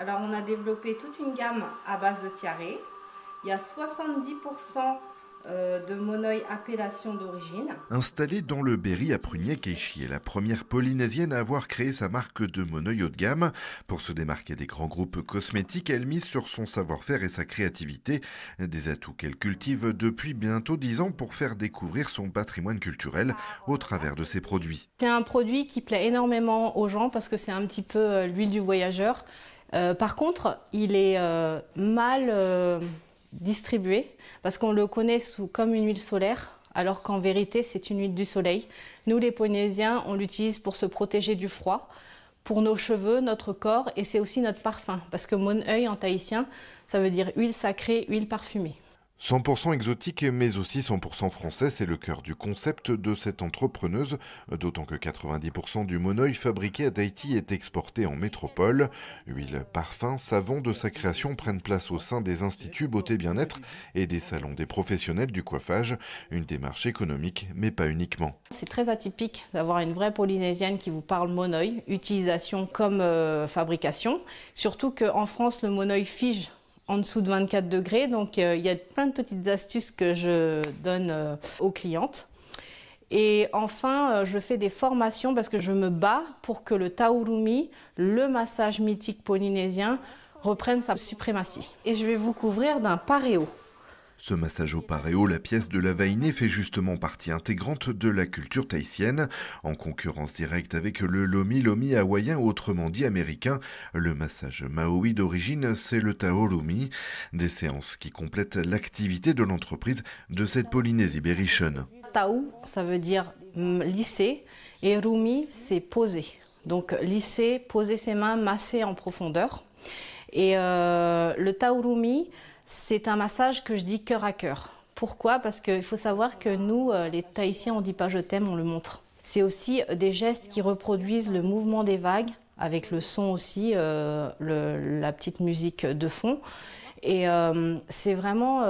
Alors on a développé toute une gamme à base de tiare. Il y a 70% de monoï appellation d'origine. Installée dans le Berry à Prunier, Keishi est la première polynésienne à avoir créé sa marque de monoï haut de gamme. Pour se démarquer des grands groupes cosmétiques, elle mise sur son savoir-faire et sa créativité. Des atouts qu'elle cultive depuis bientôt 10 ans pour faire découvrir son patrimoine culturel au travers de ses produits. C'est un produit qui plaît énormément aux gens parce que c'est un petit peu l'huile du voyageur. Par contre, il est mal distribué parce qu'on le connaît comme une huile solaire, alors qu'en vérité, c'est une huile du soleil. Nous, les Polynésiens, on l'utilise pour se protéger du froid, pour nos cheveux, notre corps, et c'est aussi notre parfum. Parce que monoï en tahitien, ça veut dire huile sacrée, huile parfumée. 100% exotique mais aussi 100% français, c'est le cœur du concept de cette entrepreneuse, d'autant que 90% du monoï fabriqué à Tahiti est exporté en métropole. Huile, parfum, savon de sa création prennent place au sein des instituts beauté bien-être et des salons des professionnels du coiffage, une démarche économique mais pas uniquement. C'est très atypique d'avoir une vraie Polynésienne qui vous parle monoï, utilisation comme fabrication, surtout qu'en France le monoï fige en dessous de 24 degrés. Donc il y a plein de petites astuces que je donne aux clientes. Et enfin, je fais des formations parce que je me bats pour que le taurumi, le massage mythique polynésien, reprenne sa suprématie. Et je vais vous couvrir d'un paréo. Ce massage au paréo, la pièce de la vainée, fait justement partie intégrante de la culture tahitienne, en concurrence directe avec le lomi hawaïen, autrement dit américain. Le massage maori d'origine, c'est le taorumi, des séances qui complètent l'activité de l'entreprise de cette Polynésie berrichonne. Tau, ça veut dire lisser, et rumi, c'est poser. Donc lisser, poser ses mains, masser en profondeur. Et le taurumi, c'est un massage que je dis cœur à cœur. Pourquoi? Parce qu'il faut savoir que nous, les Tahitiens, on ne dit pas je t'aime, on le montre. C'est aussi des gestes qui reproduisent le mouvement des vagues, avec le son aussi, la petite musique de fond. Et c'est vraiment,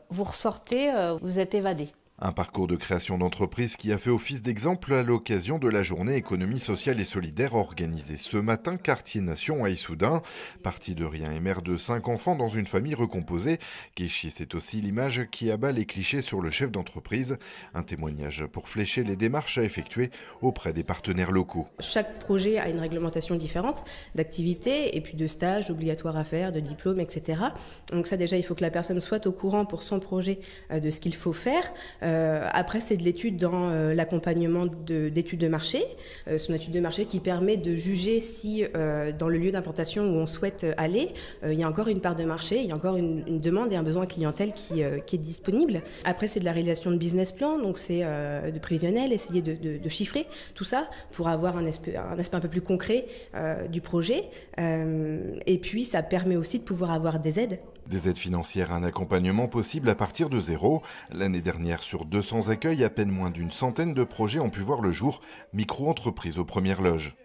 vous ressortez, vous êtes évadé. Un parcours de création d'entreprise qui a fait office d'exemple à l'occasion de la journée économie sociale et solidaire organisée ce matin, quartier Nation à Issoudun. Partie de rien et mère de 5 enfants dans une famille recomposée, Keishi, c'est aussi l'image qui abat les clichés sur le chef d'entreprise. Un témoignage pour flécher les démarches à effectuer auprès des partenaires locaux. Chaque projet a une réglementation différente d'activités et puis de stages obligatoires à faire, de diplômes, etc. Donc ça déjà, il faut que la personne soit au courant pour son projet de ce qu'il faut faire. Après, c'est de l'étude dans l'accompagnement d'études de marché. C'est une étude de marché qui permet de juger si dans le lieu d'implantation où on souhaite aller, il y a encore une part de marché, il y a encore une demande et un besoin clientèle qui est disponible. Après, c'est de la réalisation de business plan, donc c'est de prévisionnel, essayer de chiffrer tout ça pour avoir un aspect un peu plus concret du projet. Et puis, ça permet aussi de pouvoir avoir des aides. Des aides financières, un accompagnement possible à partir de zéro. L'année dernière, sur 200 accueils, à peine moins d'une centaine de projets ont pu voir le jour. Micro-entreprise aux premières loges.